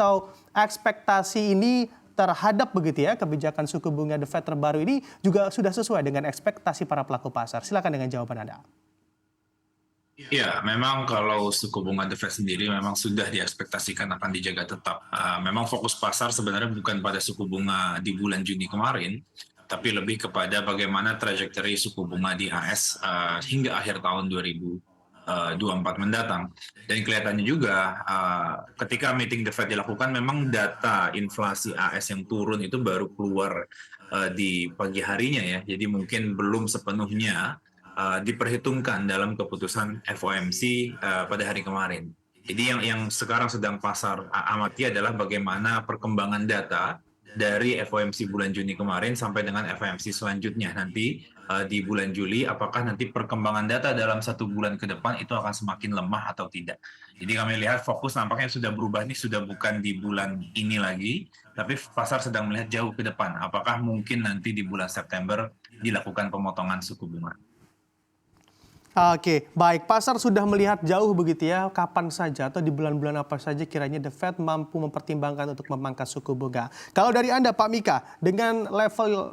atau ekspektasi ini terhadap begitu ya kebijakan suku bunga The Fed terbaru ini juga sudah sesuai dengan ekspektasi para pelaku pasar? Silakan dengan jawaban Anda. Ya, memang kalau suku bunga The Fed sendiri memang sudah diekspektasikan akan dijaga tetap. Memang fokus pasar sebenarnya bukan pada suku bunga di bulan Juni kemarin, tapi lebih kepada bagaimana trajektori suku bunga di AS hingga akhir tahun 2024 mendatang. Dan kelihatannya juga ketika meeting The Fed dilakukan, memang data inflasi AS yang turun itu baru keluar di pagi harinya ya. Jadi mungkin belum sepenuhnya diperhitungkan dalam keputusan FOMC pada hari kemarin. Jadi yang sekarang sedang pasar amati adalah bagaimana perkembangan data dari FOMC bulan Juni kemarin sampai dengan FOMC selanjutnya nanti di bulan Juli, apakah nanti perkembangan data dalam 1 bulan ke depan itu akan semakin lemah atau tidak. Jadi kami lihat fokus nampaknya sudah berubah, ini sudah bukan di bulan ini lagi, tapi pasar sedang melihat jauh ke depan. Apakah mungkin nanti di bulan September dilakukan pemotongan suku bunga. Oke, baik. Pasar sudah melihat jauh begitu ya, kapan saja atau di bulan-bulan apa saja kiranya The Fed mampu mempertimbangkan untuk memangkas suku bunga. Kalau dari Anda, Pak Mika, dengan level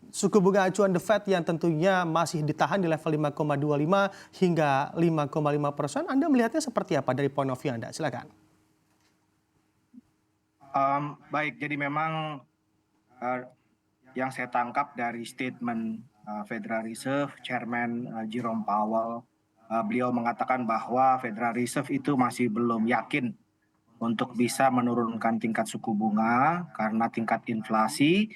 suku bunga acuan The Fed yang tentunya masih ditahan di level 5,25 hingga 5,5%, Anda melihatnya seperti apa dari point of view Anda? Silakan. Baik, jadi memang yang saya tangkap dari statement Federal Reserve, Chairman Jerome Powell, beliau mengatakan bahwa Federal Reserve itu masih belum yakin untuk bisa menurunkan tingkat suku bunga karena tingkat inflasi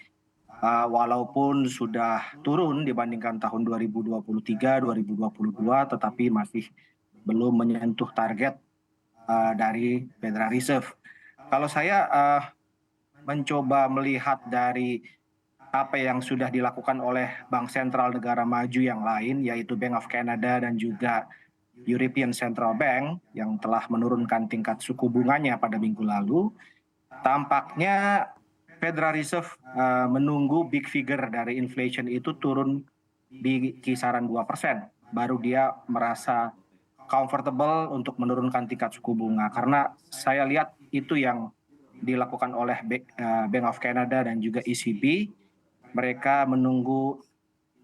walaupun sudah turun dibandingkan tahun 2023, 2022, tetapi masih belum menyentuh target dari Federal Reserve. Kalau saya mencoba melihat dari apa yang sudah dilakukan oleh bank sentral negara maju yang lain, yaitu Bank of Canada dan juga European Central Bank yang telah menurunkan tingkat suku bunganya pada minggu lalu, tampaknya Federal Reserve menunggu big figure dari inflation itu turun di kisaran 2%. Baru dia merasa comfortable untuk menurunkan tingkat suku bunga. Karena saya lihat itu yang dilakukan oleh Bank of Canada dan juga ECB. Mereka menunggu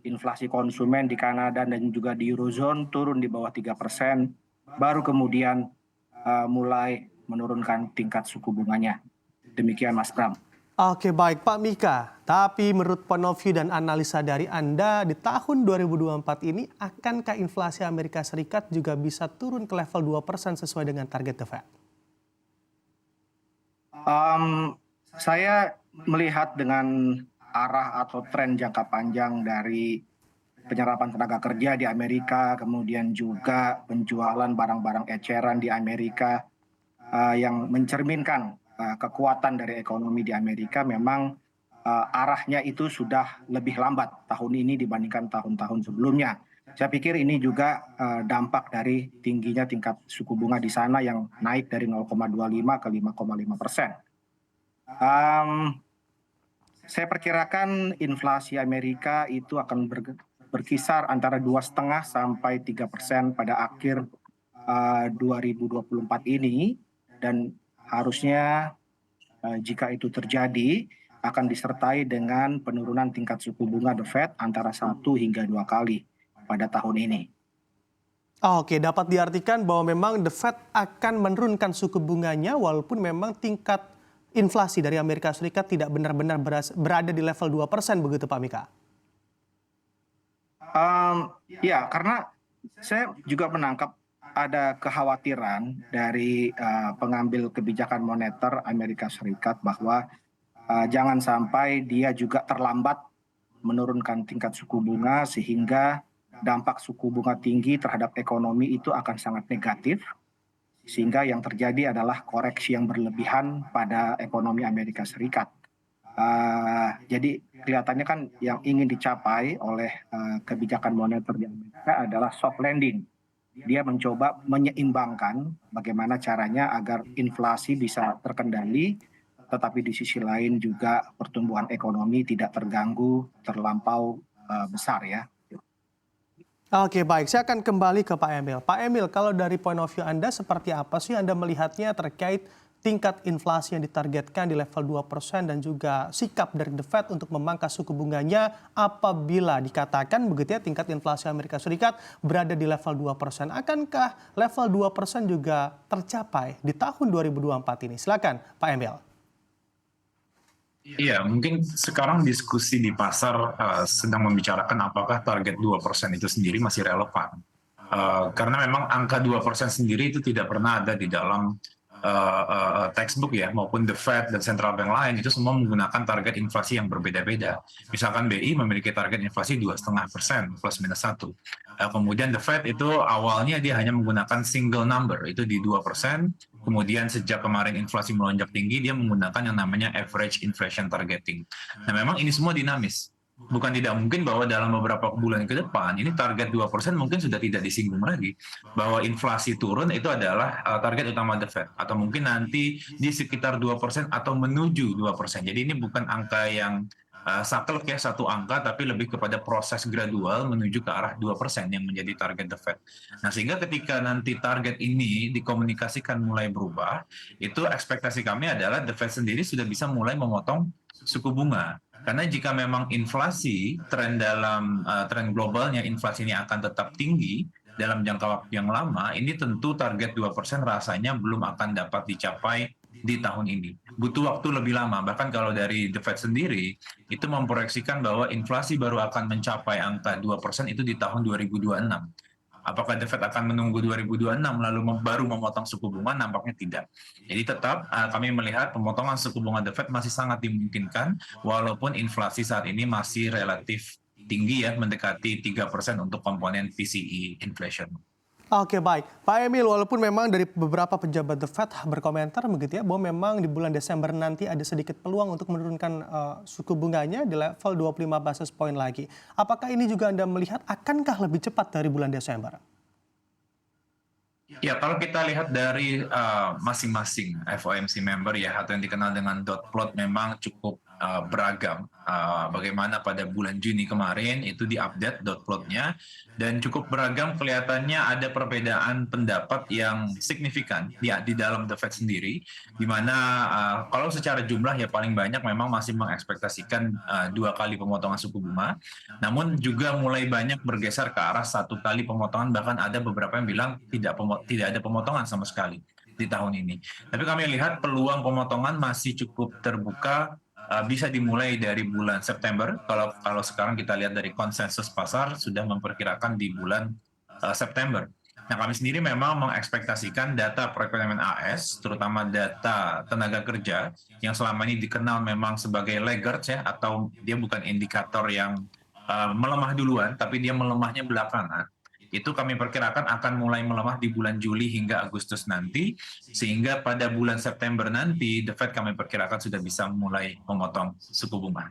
inflasi konsumen di Kanada dan juga di Eurozone turun di bawah 3%, baru kemudian mulai menurunkan tingkat suku bunganya. Demikian Mas Bram. Oke, baik Pak Mika. Tapi menurut point of view dan analisa dari Anda di tahun 2024 ini, akankah inflasi Amerika Serikat juga bisa turun ke level 2% sesuai dengan target The Fed? Saya melihat dengan arah atau tren jangka panjang dari penyerapan tenaga kerja di Amerika, kemudian juga penjualan barang-barang eceran di Amerika yang mencerminkan kekuatan dari ekonomi di Amerika, memang arahnya itu sudah lebih lambat tahun ini dibandingkan tahun-tahun sebelumnya. Saya pikir ini juga dampak dari tingginya tingkat suku bunga di sana yang naik dari 0,25 ke 5,5%. Saya perkirakan inflasi Amerika itu akan berkisar antara 2,5 sampai 3% pada akhir 2024 ini, dan harusnya jika itu terjadi akan disertai dengan penurunan tingkat suku bunga The Fed antara 1 hingga 2 kali pada tahun ini. Oke, dapat diartikan bahwa memang The Fed akan menurunkan suku bunganya walaupun memang tingkat inflasi dari Amerika Serikat tidak benar-benar berada di level 2% begitu Pak Mika? Ya, karena saya juga menangkap ada kekhawatiran dari pengambil kebijakan moneter Amerika Serikat bahwa jangan sampai dia juga terlambat menurunkan tingkat suku bunga sehingga dampak suku bunga tinggi terhadap ekonomi itu akan sangat negatif, sehingga yang terjadi adalah koreksi yang berlebihan pada ekonomi Amerika Serikat. Jadi kelihatannya kan yang ingin dicapai oleh kebijakan moneter di Amerika adalah soft landing. Dia mencoba menyeimbangkan bagaimana caranya agar inflasi bisa terkendali, tetapi di sisi lain juga pertumbuhan ekonomi tidak terganggu terlampau besar ya. Oke, baik. Saya akan kembali ke Pak Emil. Pak Emil, kalau dari point of view Anda seperti apa sih Anda melihatnya terkait tingkat inflasi yang ditargetkan di level 2% dan juga sikap dari The Fed untuk memangkas suku bunganya apabila dikatakan begitu ya tingkat inflasi Amerika Serikat berada di level 2%. Akankah level 2% juga tercapai di tahun 2024 ini? Silakan Pak Emil. Iya, mungkin sekarang diskusi di pasar sedang membicarakan apakah target 2% itu sendiri masih relevan. Karena memang angka 2% sendiri itu tidak pernah ada di dalam textbook ya, maupun The Fed dan central bank lain itu semua menggunakan target inflasi yang berbeda-beda. Misalkan BI memiliki target inflasi 2,5% plus minus 1. Kemudian The Fed itu awalnya dia hanya menggunakan single number, itu di 2%. Kemudian sejak kemarin inflasi melonjak tinggi, dia menggunakan yang namanya average inflation targeting. Nah memang ini semua dinamis. Bukan tidak mungkin bahwa dalam beberapa bulan ke depan ini target 2% mungkin sudah tidak disinggung lagi. Bahwa inflasi turun itu adalah target utama The Fed. Atau mungkin nanti di sekitar 2% atau menuju 2%. Jadi ini bukan angka yang saklek ya satu angka, tapi lebih kepada proses gradual menuju ke arah 2% yang menjadi target The Fed. Nah sehingga ketika nanti target ini dikomunikasikan mulai berubah, itu ekspektasi kami adalah The Fed sendiri sudah bisa mulai memotong suku bunga. Karena jika memang inflasi, tren globalnya inflasi ini akan tetap tinggi dalam jangka waktu yang lama, ini tentu target 2% rasanya belum akan dapat dicapai di tahun ini. Butuh waktu lebih lama, bahkan kalau dari The Fed sendiri, itu memproyeksikan bahwa inflasi baru akan mencapai angka 2% itu di tahun 2026. Apakah The Fed akan menunggu 2026 lalu baru memotong suku bunga? Nampaknya tidak. Jadi tetap kami melihat pemotongan suku bunga The Fed masih sangat dimungkinkan walaupun inflasi saat ini masih relatif tinggi ya, mendekati 3% untuk komponen PCE inflation. Oke baik, Pak Emil, walaupun memang dari beberapa pejabat The Fed berkomentar begitu ya bahwa memang di bulan Desember nanti ada sedikit peluang untuk menurunkan suku bunganya di level 25 basis point lagi. Apakah ini juga Anda melihat akankah lebih cepat dari bulan Desember? Ya, kalau kita lihat dari masing-masing FOMC member ya, atau yang dikenal dengan dot plot memang cukup beragam. Bagaimana pada bulan Juni kemarin itu diupdate dot plotnya, dan cukup beragam kelihatannya ada perbedaan pendapat yang signifikan ya di dalam The Fed sendiri, di mana kalau secara jumlah ya paling banyak memang masih mengekspektasikan 2 kali pemotongan suku bunga, namun juga mulai banyak bergeser ke arah 1 kali pemotongan, bahkan ada beberapa yang bilang tidak ada pemotongan sama sekali di tahun ini. Tapi kami lihat peluang pemotongan masih cukup terbuka, bisa dimulai dari bulan September. Kalau sekarang kita lihat dari konsensus pasar sudah memperkirakan di bulan September. Nah, kami sendiri memang mengekspektasikan data perekonomian AS, terutama data tenaga kerja yang selama ini dikenal memang sebagai laggards ya, atau dia bukan indikator yang melemah duluan, tapi dia melemahnya belakangan. Itu kami perkirakan akan mulai melemah di bulan Juli hingga Agustus nanti, sehingga pada bulan September nanti The Fed kami perkirakan sudah bisa mulai memotong suku bunga.